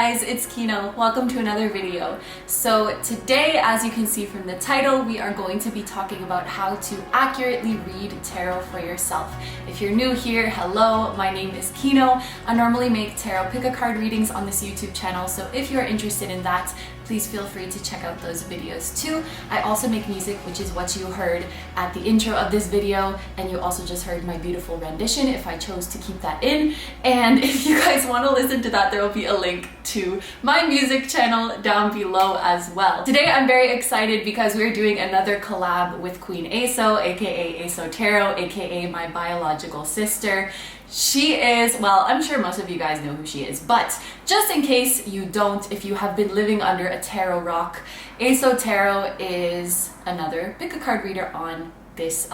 guys, it's KINO. Welcome to another video. So today, as you can see from the title, we are going to be talking about how to accurately read tarot for yourself. If you're new here, hello, my name is KINO. I normally make tarot pick-a-card readings on this YouTube channel, so if you're interested in that, please feel free to check out those videos too. I also make music, which is what you heard at the intro of this video, and you also just heard my beautiful rendition if I chose to keep that in. And if you guys want to listen to that, there will be a link to my music channel down below as well. Today I'm very excited because we're doing another collab with Queen Eso, aka Eso Tarot, aka my biological sister. She is, well, I'm sure most of you guys know who she is, but just in case you don't, if you have been living under a tarot rock, Eso Tarot is another pick-a-card reader on this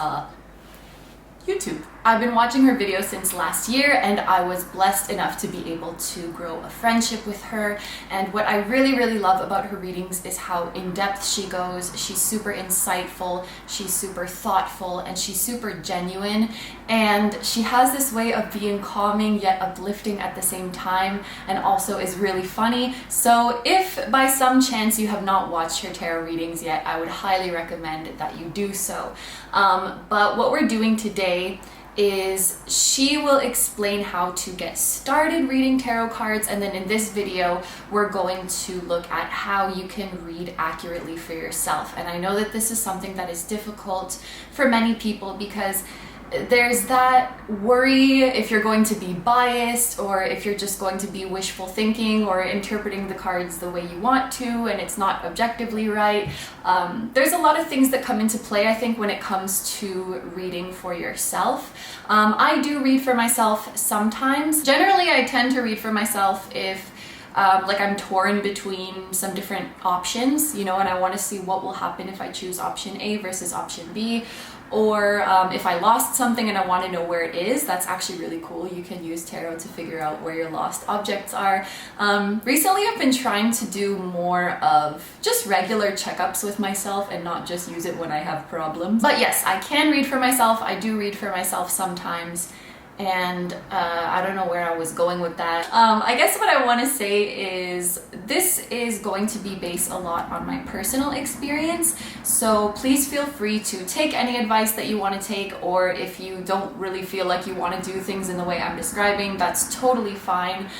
YouTube. I've been watching her videos since last year, and I was blessed enough to be able to grow a friendship with her. And what I really love about her readings is how in-depth she goes. She's super insightful, she's super thoughtful, and she's super genuine. And she has this way of being calming yet uplifting at the same time, and also is really funny. So if by some chance you have not watched her tarot readings yet, I would highly recommend that you do so. But what we're doing today is she will explain how to get started reading tarot cards, and then in this video we're going to look at how you can read accurately for yourself. And I know that this is something that is difficult for many people because there's that worry if you're going to be biased, or if you're just going to be wishful thinking or interpreting the cards the way you want to and it's not objectively right. There's a lot of things that come into play, I think, when it comes to reading for yourself. I do read for myself sometimes. Generally, I tend to read for myself if like I'm torn between some different options, you know, and I want to see what will happen if I choose option A versus option B. Or if I lost something and I want to know where it is. That's actually really cool. You can use tarot to figure out where your lost objects are. Recently I've been trying to do more of just regular checkups with myself and not just use it when I have problems. But yes, I can read for myself. I do read for myself sometimes. And I don't know where I was going with that. I guess what I want to say is this is going to be based a lot on my personal experience, so please feel free to take any advice that you want to take, or if you don't really feel like you want to do things in the way I'm describing, that's totally fine.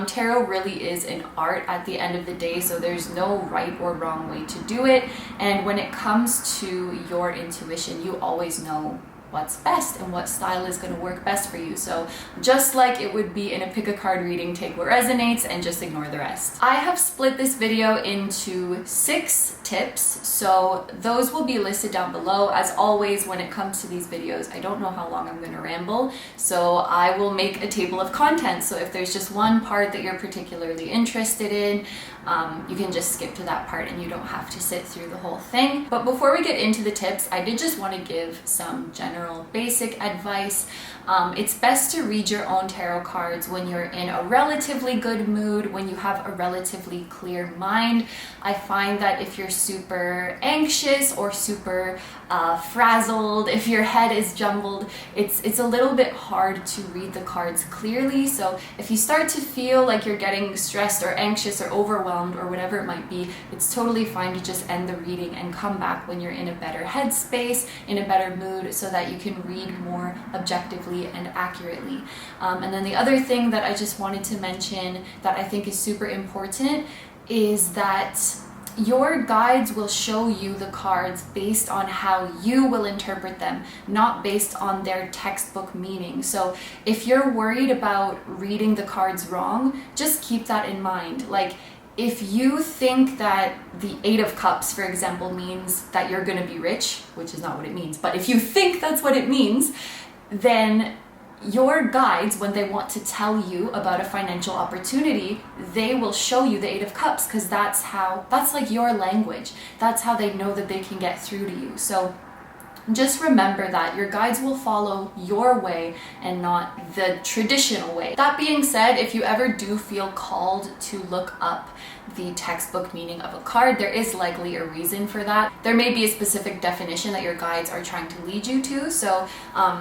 Tarot really is an art at the end of the day, so there's no right or wrong way to do it, and when it comes to your intuition, you always know what's best and what style is going to work best for you. So just like it would be in a pick-a-card reading, take what resonates and just ignore the rest. I have split this video into 6 tips, so those will be listed down below. As always, when it comes to these videos, I don't know how long I'm going to ramble, so I will make a table of contents. So if there's just one part that you're particularly interested in, you can just skip to that part and you don't have to sit through the whole thing. But before we get into the tips, I did just want to give some general basic advice. It's best to read your own tarot cards when you're in a relatively good mood, when you have a relatively clear mind. I find that if you're super anxious or super frazzled, if your head is jumbled, it's a little bit hard to read the cards clearly. So if you start to feel like you're getting stressed or anxious or overwhelmed or whatever it might be, it's totally fine to just end the reading and come back when you're in a better headspace, in a better mood, so that you can read more objectively and accurately. And then the other thing that I just wanted to mention that I think is super important is that your guides will show you the cards based on how you will interpret them, not based on their textbook meaning. So if you're worried about reading the cards wrong, just keep that in mind. Like, if you think that the 8 of Cups, for example, means that you're going to be rich, which is not what it means, but if you think that's what it means, then your guides, when they want to tell you about a financial opportunity, they will show you the 8 of Cups, because that's like your language. That's how they know that they can get through to you. So Just remember that your guides will follow your way and not the traditional way. That being said, if you ever do feel called to look up the textbook meaning of a card, there is likely a reason for that. There may be a specific definition that your guides are trying to lead you to, so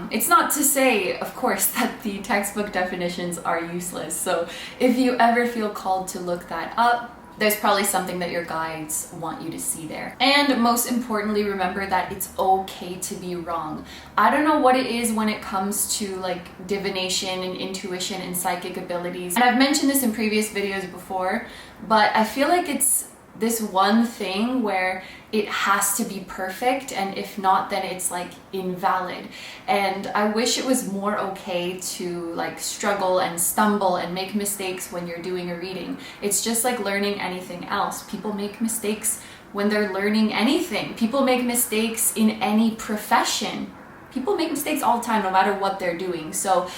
it's not to say, of course, that the textbook definitions are useless. So if you ever feel called to look that up, there's probably something that your guides want you to see there. And most importantly, remember that it's okay to be wrong. I don't know what it is when it comes to like divination and intuition and psychic abilities. And I've mentioned this in previous videos before, but I feel like it's this one thing where it has to be perfect, and if not, then it's like invalid. And I wish it was more okay to like struggle and stumble and make mistakes when you're doing a reading. It's just like learning anything else. People make mistakes when they're learning anything. People make mistakes in any profession. People make mistakes all the time, no matter what they're doing. So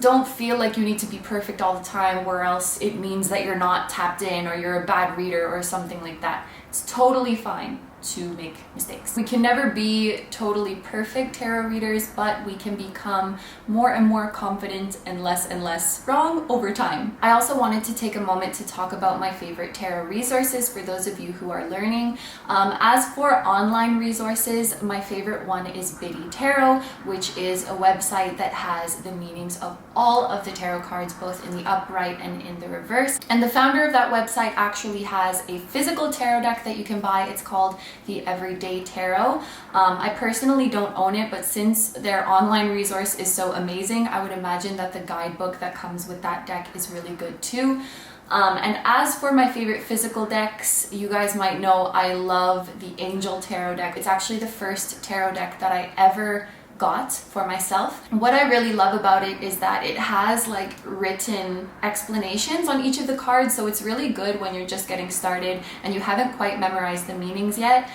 don't feel like you need to be perfect all the time, or else it means that you're not tapped in or you're a bad reader or something like that. It's totally fine to make mistakes. We can never be totally perfect tarot readers, but we can become more and more confident and less wrong over time. I also wanted to take a moment to talk about my favorite tarot resources for those of you who are learning. As for online resources, my favorite one is Biddy Tarot, which is a website that has the meanings of all of the tarot cards, both in the upright and in the reverse. And the founder of that website actually has a physical tarot deck that you can buy. It's called the Everyday Tarot. I personally don't own it, but since their online resource is so amazing, I would imagine that the guidebook that comes with that deck is really good too. And as for my favorite physical decks, you guys might know I love the Angel Tarot deck. It's actually the first tarot deck that I ever got for myself. What I really love about it is that it has like written explanations on each of the cards, so it's really good when you're just getting started and you haven't quite memorized the meanings yet.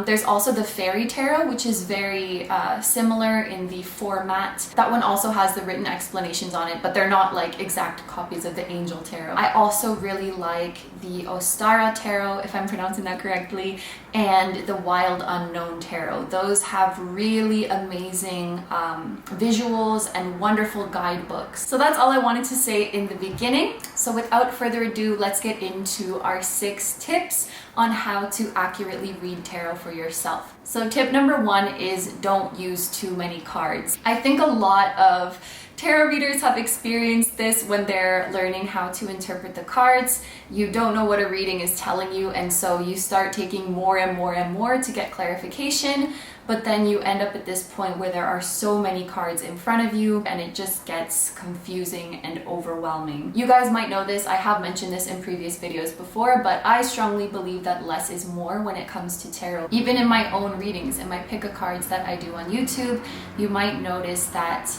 There's also the Fairy Tarot, which is very similar in the format. That one also has the written explanations on it, but they're not like exact copies of the Angel Tarot. I also really like the Ostara Tarot, if I'm pronouncing that correctly, and the Wild Unknown Tarot. Those have really amazing visuals and wonderful guidebooks. So that's all I wanted to say in the beginning. So without further ado, let's get into our 6 tips on how to accurately read tarot for yourself. So tip number 1 is don't use too many cards. I think a lot of tarot readers have experienced this when they're learning how to interpret the cards. You don't know what a reading is telling you, and so you start taking more and more and more to get clarification, but then you end up at this point where there are so many cards in front of you and it just gets confusing and overwhelming. You guys might know this, I have mentioned this in previous videos before, but I strongly believe that less is more when it comes to tarot. Even in my own readings, in my pick-a-cards that I do on YouTube, you might notice that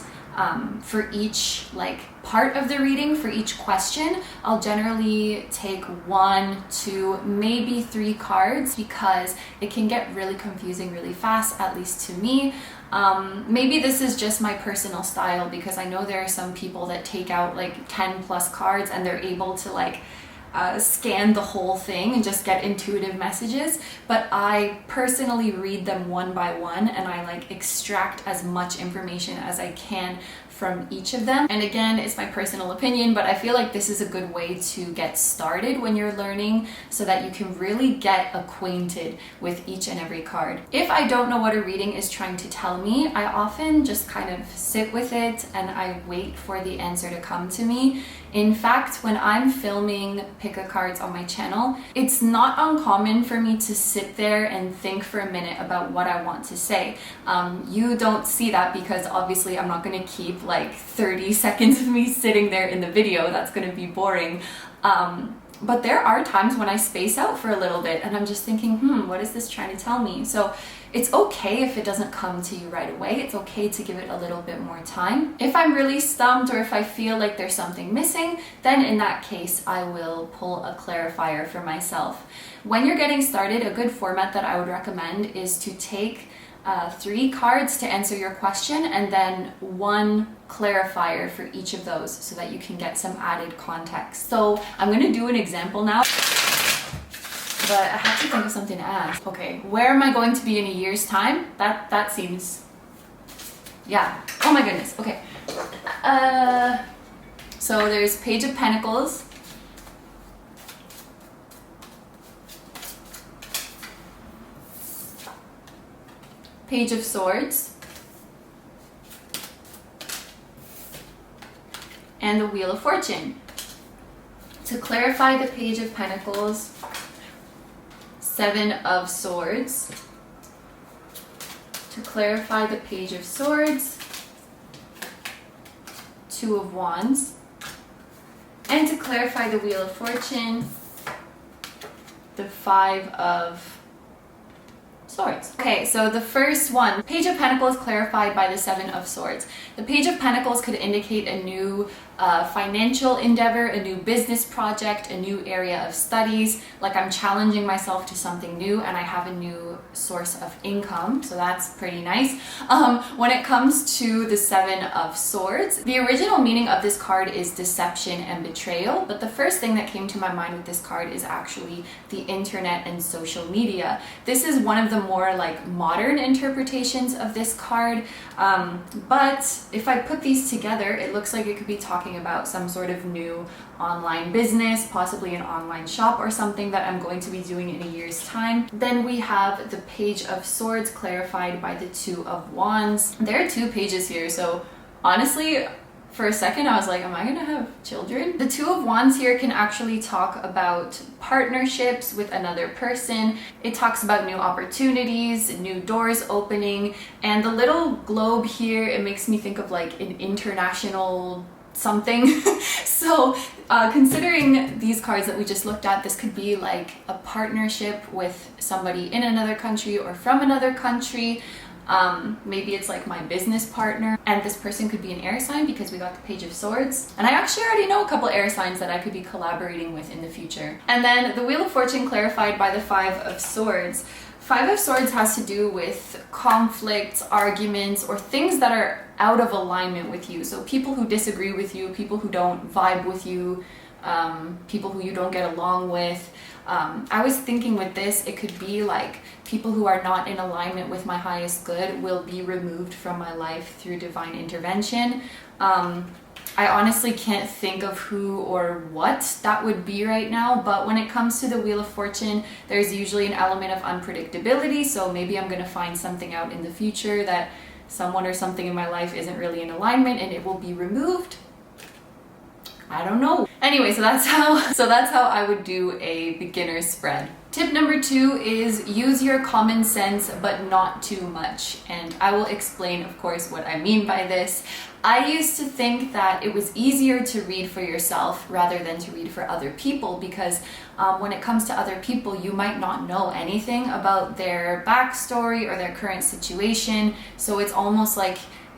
for each like part of the reading, for each question, I'll generally take 1, 2, maybe 3 cards, because it can get really confusing really fast, at least to me. Maybe this is just my personal style, because I know there are some people that take out like 10 plus cards and they're able to like scan the whole thing and just get intuitive messages, but I personally read them one by one and I like extract as much information as I can from each of them. And again, it's my personal opinion, but I feel like this is a good way to get started when you're learning, so that you can really get acquainted with each and every card. If I don't know what a reading is trying to tell me, I often just kind of sit with it and I wait for the answer to come to me. In fact, when I'm filming pick-a-cards on my channel, it's not uncommon for me to sit there and think for a minute about what I want to say. You don't see that because obviously I'm not going to keep like 30 seconds of me sitting there in the video. That's going to be boring. But there are times when I space out for a little bit and I'm just thinking, what is this trying to tell me? So it's okay if it doesn't come to you right away. It's okay to give it a little bit more time. If I'm really stumped or if I feel like there's something missing, then in that case, I will pull a clarifier for myself. When you're getting started, a good format that I would recommend is to take 3 cards to answer your question and then 1 clarifier for each of those, so that you can get some added context. So I'm going to do an example now. but I have to think of something to ask. Okay, where am I going to be in a year's time? That seems, yeah. Oh my goodness. Okay. So there's Page of Pentacles, Page of Swords, and the Wheel of Fortune. To clarify the Page of Pentacles, Seven of Swords. To clarify the Page of Swords, Two of Wands. And to clarify the Wheel of Fortune, the Five of Swords. Okay, so the first one, Page of Pentacles clarified by the Seven of Swords. The Page of Pentacles could indicate a new financial endeavor, a new business project, a new area of studies, like I'm challenging myself to something new and I have a new source of income, so that's pretty nice. When it comes to the Seven of Swords, the original meaning of this card is deception and betrayal, but the first thing that came to my mind with this card is actually the internet and social media. This is one of the more like modern interpretations of this card, but if I put these together, it looks like it could be talking about some sort of new online business, possibly an online shop or something that I'm going to be doing in a year's time. Then we have the Page of Swords clarified by the Two of Wands. There are two pages here, so honestly, for a second I was like, am I gonna have children? The Two of Wands here can actually talk about partnerships with another person. It talks about new opportunities, new doors opening, and the little globe here, it makes me think of like an international something. So considering these cards that we just looked at, this could be like a partnership with somebody in another country or from another country. Maybe it's like my business partner, and this person could be an air sign because we got the Page of Swords, and I actually already know a couple air signs that I could be collaborating with in the future. And then the Wheel of Fortune clarified by the Five of Swords. Five of Swords has to do with conflicts, arguments, or things that are out of alignment with you. So people who disagree with you, people who don't vibe with you, people who you don't get along with. I was thinking with this, it could be like people who are not in alignment with my highest good will be removed from my life through divine intervention. I honestly can't think of who or what that would be right now, but when it comes to the Wheel of Fortune, there's usually an element of unpredictability, so maybe I'm gonna find something out in the future that someone or something in my life isn't really in alignment and it will be removed. I don't know. Anyway, so that's how I would do a beginner spread. Tip number 2 is use your common sense, but not too much. And I will explain, of course, what I mean by this. I used to think that it was easier to read for yourself rather than to read for other people because when it comes to other people, you might not know anything about their backstory or their current situation. So it's almost like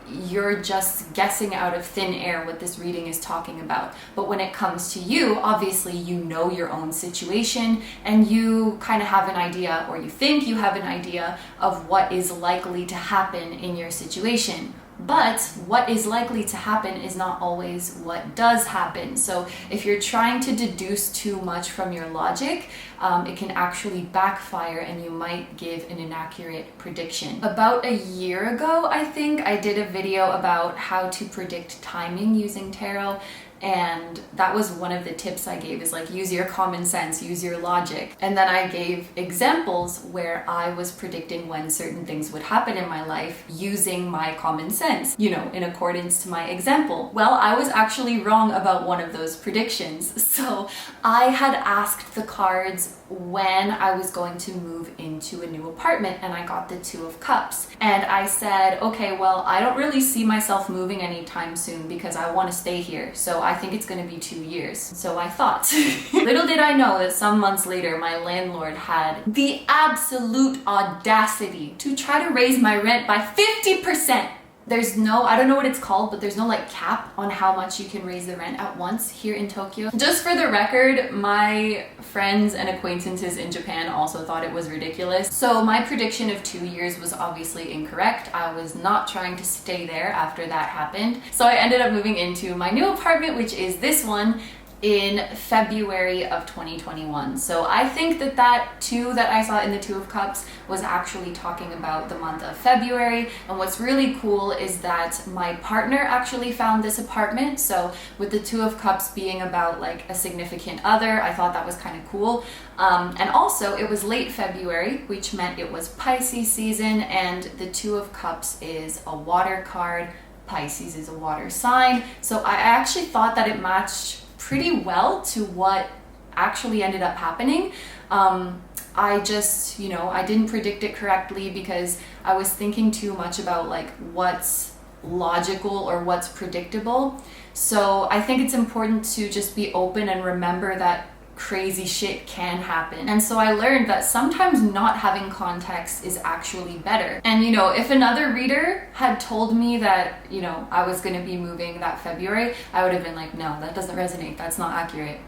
you're just guessing out of thin air what this reading is talking about. But when it comes to you, obviously you know your own situation and you kind of have an idea, or you think you have an idea of what is likely to happen in your situation. But what is likely to happen is not always what does happen. So if you're trying to deduce too much from your logic, it can actually backfire and you might give an inaccurate prediction. About a year ago, I think, I did a video about how to predict timing using tarot. And that was one of the tips I gave, is like use your common sense, use your logic. And then I gave examples where I was predicting when certain things would happen in my life using my common sense, you know, in accordance to my example. Well, I was actually wrong about one of those predictions. So I had asked the cards when I was going to move into a new apartment, and I got the Two of Cups. And I said, okay, well, I don't really see myself moving anytime soon because I want to stay here. So I think it's going to be 2 years. So I thought. Little did I know that some months later, my landlord had the absolute audacity to try to raise my rent by 50%. There's no, I don't know what it's called, but there's no like cap on how much you can raise the rent at once here in Tokyo. Just for the record, my friends and acquaintances in Japan also thought it was ridiculous. So my prediction of 2 years was obviously incorrect. I was not trying to stay there after that happened. So I ended up moving into my new apartment, which is this one. in February of 2021. So I think that that 2 that I saw in the 2 of Cups was actually talking about the month of February. And what's really cool is that my partner actually found this apartment. So with the 2 of Cups being about like a significant other, I thought that was kind of cool. And also it was late February, which meant it was Pisces season, and the 2 of Cups is a water card. Pisces is a water sign. So I actually thought that it matched pretty well to what actually ended up happening. I just, I didn't predict it correctly because I was thinking too much about like what's logical or what's predictable. So I think it's important to just be open and remember that crazy shit can happen. And so I learned that sometimes not having context is actually better. And if another reader had told me that, I was going to be moving that February, I would have been like, no, that doesn't resonate. That's not accurate.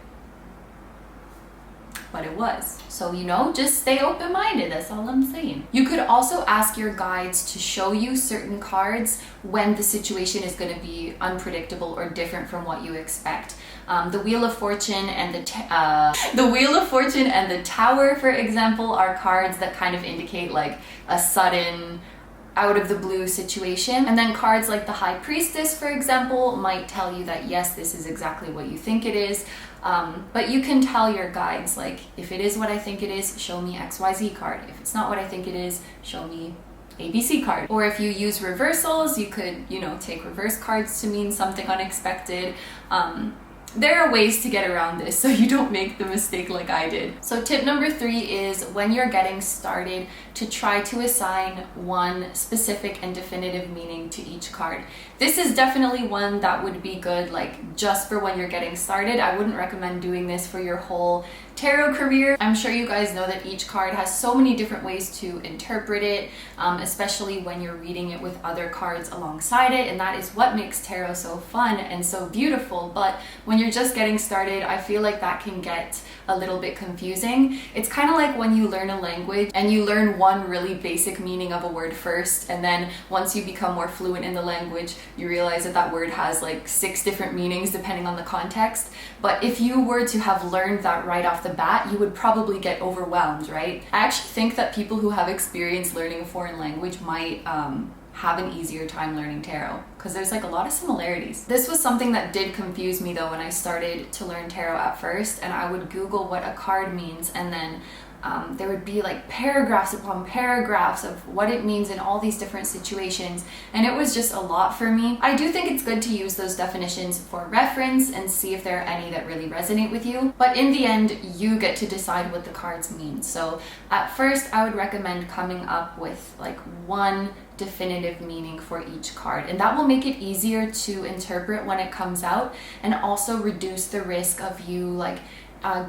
But it was. So, just stay open-minded. That's all I'm saying. You could also ask your guides to show you certain cards when the situation is going to be unpredictable or different from what you expect. The Wheel of Fortune and the Wheel of Fortune and the Tower, for example, are cards that kind of indicate like a sudden, out of the blue situation. And then cards like the High Priestess, for example, might tell you that yes, this is exactly what you think it is. But you can tell your guides, like, if it is what I think it is, show me XYZ card. If it's not what I think it is, show me ABC card. Or if you use reversals, you could, take reverse cards to mean something unexpected. There are ways to get around this so you don't make the mistake like I did. So tip number 3 is when you're getting started to try to assign one specific and definitive meaning to each card. This is definitely one that would be good like just for when you're getting started. I wouldn't recommend doing this for your whole tarot career. I'm sure you guys know that each card has so many different ways to interpret it, especially when you're reading it with other cards alongside it, and that is what makes tarot so fun and so beautiful. But when you're just getting started, I feel like that can get a little bit confusing. It's kind of like when you learn a language and you learn one really basic meaning of a word first, and then once you become more fluent in the language, you realize that that word has like 6 different meanings depending on the context. But if you were to have learned that right off the bat, you would probably get overwhelmed, right? I actually think that people who have experience learning a foreign language might have an easier time learning tarot because there's like a lot of similarities. This was something that did confuse me though when I started to learn tarot at first, and I would Google what a card means, and then there would be like paragraphs upon paragraphs of what it means in all these different situations, and it was just a lot for me. I do think it's good to use those definitions for reference and see if there are any that really resonate with you, but in the end you get to decide what the cards mean. So at first I would recommend coming up with like one definitive meaning for each card, and that will make it easier to interpret when it comes out, and also reduce the risk of you like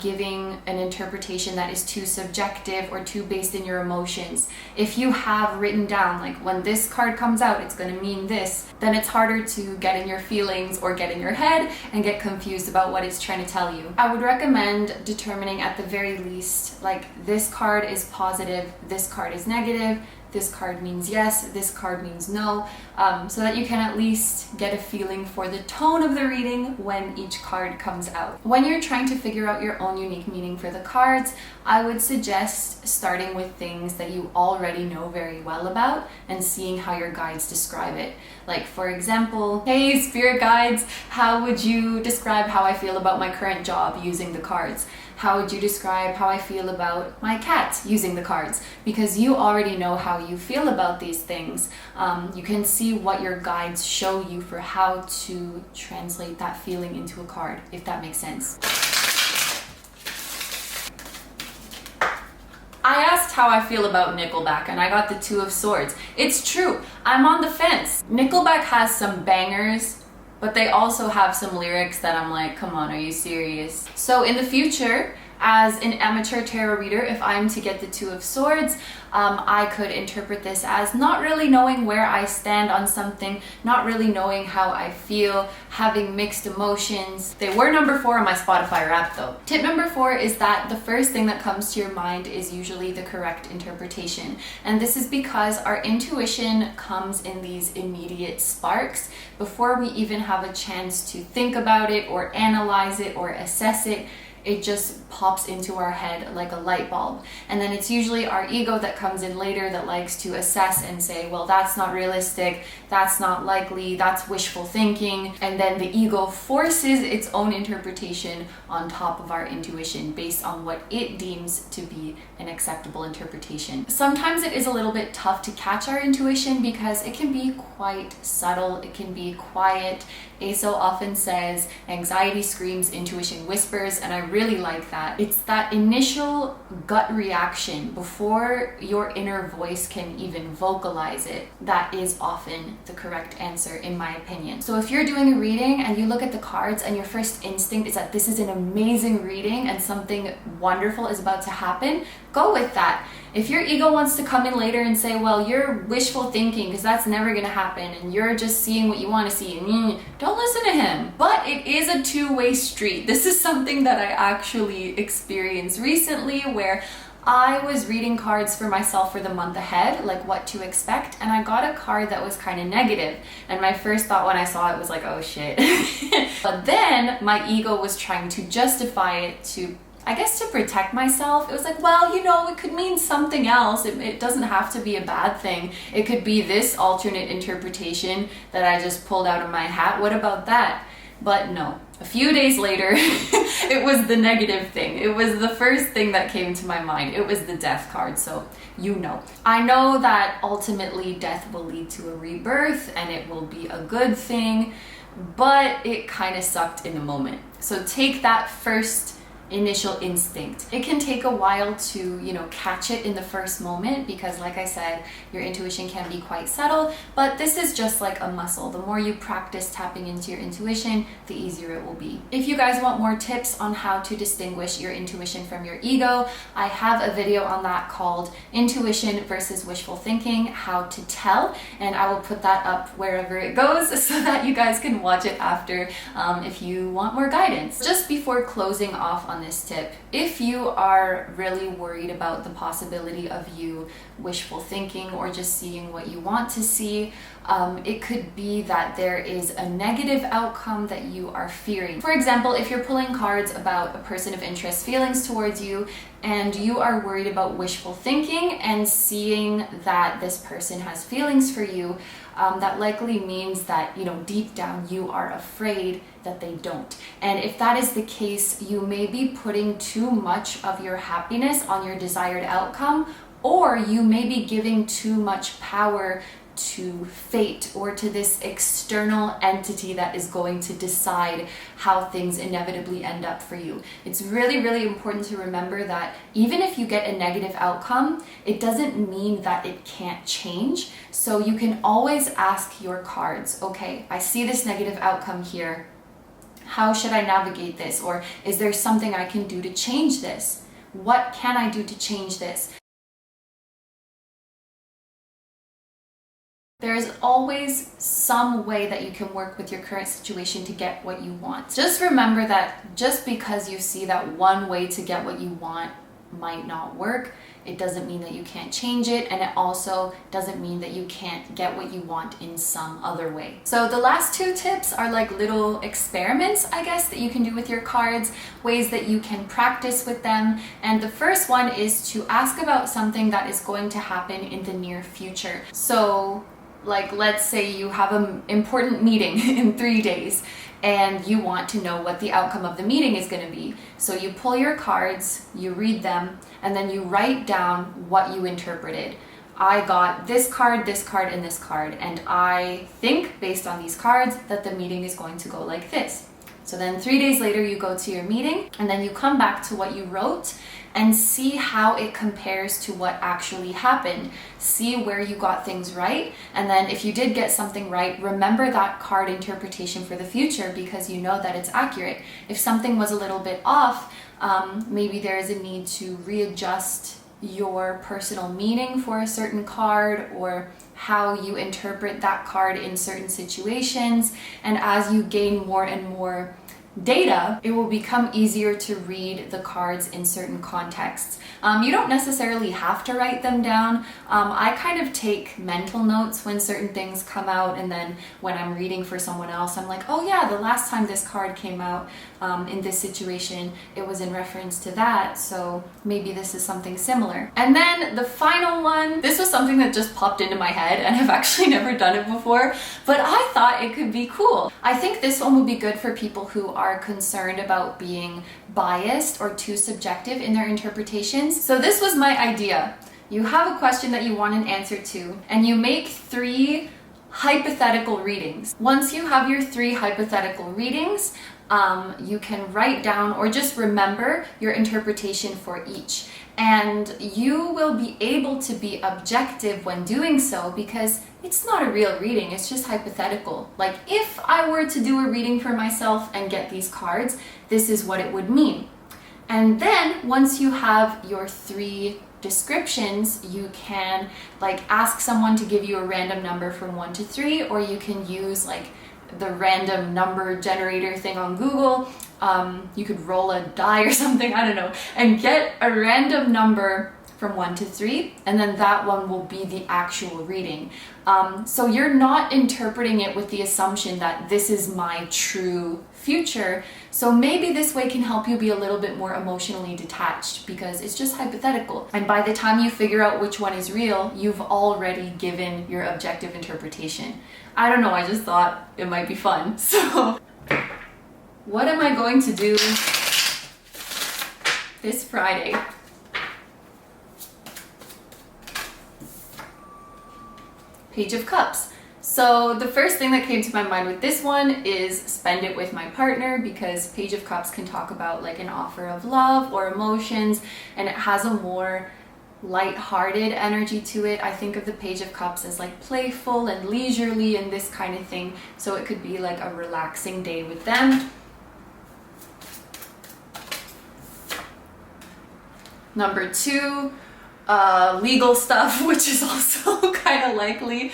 giving an interpretation that is too subjective or too based in your emotions. If you have written down like when this card comes out it's going to mean this, then it's harder to get in your feelings or get in your head and get confused about what it's trying to tell you. I would recommend determining at the very least like this card is positive, this card is negative, this card means yes, this card means no, so that you can at least get a feeling for the tone of the reading when each card comes out. When you're trying to figure out your own unique meaning for the cards, I would suggest starting with things that you already know very well about and seeing how your guides describe it. Like for example, hey spirit guides, how would you describe how I feel about my current job using the cards? How would you describe how I feel about my cat using the cards? Because you already know how you feel about these things. You can see what your guides show you for how to translate that feeling into a card, if that makes sense. I asked how I feel about Nickelback and I got the 2 of Swords. It's true, I'm on the fence. Nickelback has some bangers, but they also have some lyrics that I'm like, come on, are you serious? So in the future, As an amateur tarot reader, if I'm to get the Two of Swords, I could interpret this as not really knowing where I stand on something, not really knowing how I feel, having mixed emotions. They were number 4 on my Spotify Wrapped though. Tip number 4 is that the first thing that comes to your mind is usually the correct interpretation. And this is because our intuition comes in these immediate sparks before we even have a chance to think about it or analyze it or assess it. It just pops into our head like a light bulb. And then it's usually our ego that comes in later that likes to assess and say, well, that's not realistic, that's not likely, that's wishful thinking. And then the ego forces its own interpretation on top of our intuition based on what it deems to be an acceptable interpretation. Sometimes it is a little bit tough to catch our intuition because it can be quite subtle, it can be quiet. ASO often says, anxiety screams, intuition whispers, and I really like that. It's that initial gut reaction before your inner voice can even vocalize it that is often the correct answer, in my opinion. So if you're doing a reading and you look at the cards and your first instinct is that this is an amazing reading and something wonderful is about to happen, go with that. If your ego wants to come in later and say, well, you're wishful thinking because that's never going to happen and you're just seeing what you want to see, don't listen to him. But it is a two-way street. This is something that I actually experienced recently where I was reading cards for myself for the month ahead, like what to expect, and I got a card that was kind of negative. And my first thought when I saw it was like, oh shit. But then my ego was trying to justify it to, I guess, to protect myself. It was like, well, you know, it could mean something else. It doesn't have to be a bad thing. It could be this alternate interpretation that I just pulled out of my hat. What about that? But no. A few days later, it was the negative thing. It was the first thing that came to my mind. It was the death card, so you know. I know that ultimately death will lead to a rebirth and it will be a good thing, but it kind of sucked in the moment. So take that first initial instinct. It can take a while to, you know, catch it in the first moment because, like I said, your intuition can be quite subtle, but this is just like a muscle. The more you practice tapping into your intuition, the easier it will be. If you guys want more tips on how to distinguish your intuition from your ego, I have a video on that called Intuition versus Wishful Thinking, How to Tell, and I will put that up wherever it goes so that you guys can watch it after if you want more guidance. Just before closing off on this tip, if you are really worried about the possibility of you wishful thinking or just seeing what you want to see, it could be that there is a negative outcome that you are fearing. For example, if you're pulling cards about a person of interest feelings towards you and you are worried about wishful thinking and seeing that this person has feelings for you, that likely means that, you know, deep down you are afraid that they don't. And if that is the case, you may be putting too much of your happiness on your desired outcome, or you may be giving too much power to fate or to this external entity that is going to decide how things inevitably end up for you. It's really, really important to remember that even if you get a negative outcome, it doesn't mean that it can't change. So you can always ask your cards, okay, I see this negative outcome here. How should I navigate this? Or is there something I can do to change this? What can I do to change this? There's always some way that you can work with your current situation to get what you want. Just remember that just because you see that one way to get what you want might not work, it doesn't mean that you can't change it, and it also doesn't mean that you can't get what you want in some other way. So the last two tips are like little experiments, I guess, that you can do with your cards, ways that you can practice with them. And the first one is to ask about something that is going to happen in the near future. So like, let's say you have an important meeting in 3 days and you want to know what the outcome of the meeting is going to be. So you pull your cards, you read them, and then you write down what you interpreted. I got this card, and this card, and I think based on these cards that the meeting is going to go like this. So then 3 days later you go to your meeting and then you come back to what you wrote and see how it compares to what actually happened. See where you got things right, and then if you did get something right, remember that card interpretation for the future because you know that it's accurate. If something was a little bit off, Maybe there is a need to readjust your personal meaning for a certain card, or how you interpret that card in certain situations. And as you gain more and more data, it will become easier to read the cards in certain contexts. You don't necessarily have to write them down. I kind of take mental notes when certain things come out, and then when I'm reading for someone else, I'm like, oh yeah, the last time this card came out in this situation, it was in reference to that, so maybe this is something similar. And then the final one, this was something that just popped into my head, and I've actually never done it before, but I thought it could be cool. I think this one would be good for people who are concerned about being biased or too subjective in their interpretations. So this was my idea. You have a question that you want an answer to, and you make 3 hypothetical readings. Once you have your 3 hypothetical readings, you can write down or just remember your interpretation for each. And you will be able to be objective when doing so, because it's not a real reading, it's just hypothetical. Like, if I were to do a reading for myself and get these cards, this is what it would mean. And then once you have your 3 descriptions, you can like ask someone to give you a random number from 1 to 3, or you can use like the random number generator thing on Google. You could roll a die or something, I don't know, and get a random number from 1 to 3, and then that one will be the actual reading. So you're not interpreting it with the assumption that this is my true future. So maybe this way can help you be a little bit more emotionally detached, because it's just hypothetical. And by the time you figure out which one is real, you've already given your objective interpretation. I don't know, I just thought it might be fun. So what am I going to do this Friday? Page of Cups. So the first thing that came to my mind with this one is spend it with my partner, because Page of Cups can talk about like an offer of love or emotions, and it has a more light-hearted energy to it. I think of the Page of Cups as like playful and leisurely and this kind of thing, so it could be like a relaxing day with them. Number 2, legal stuff, which is also kind of likely.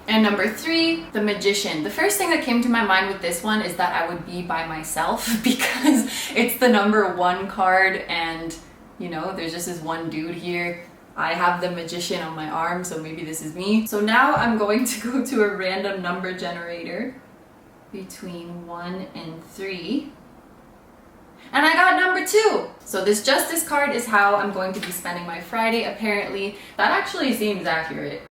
And number 3, the Magician. The first thing that came to my mind with this one is that I would be by myself, because it's the number 1 card, and you know, there's just this one dude here. I have the Magician on my arm, so maybe this is me. So now I'm going to go to a random number generator between 1 and 3. And I got number 2. So this Justice card is how I'm going to be spending my Friday, apparently. That actually seems accurate.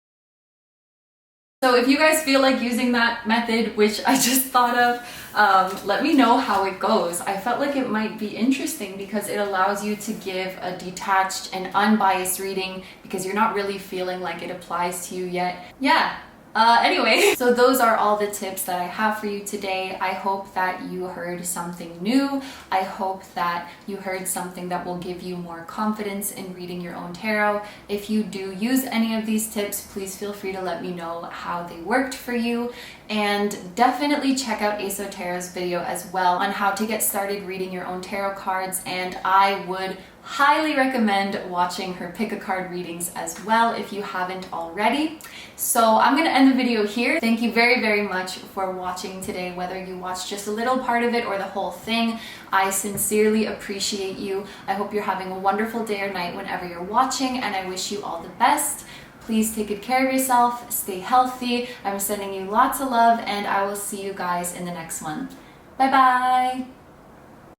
So if you guys feel like using that method, which I just thought of, let me know how it goes. I felt like it might be interesting because it allows you to give a detached and unbiased reading, because you're not really feeling like it applies to you yet. Yeah. Anyway, so those are all the tips that I have for you today. I hope that you heard something new. I hope that you heard something that will give you more confidence in reading your own tarot. If you do use any of these tips, please feel free to let me know how they worked for you. And definitely check out Aso Tarot's video as well on how to get started reading your own tarot cards. And I would highly recommend watching her pick a card readings as well if you haven't already. So I'm going to end the video here. Thank you very, very much for watching today, whether you watched just a little part of it or the whole thing. I sincerely appreciate you. I hope you're having a wonderful day or night whenever you're watching, and I wish you all the best. Please take good care of yourself, stay healthy. I'm sending you lots of love, and I will see you guys in the next one. Bye bye!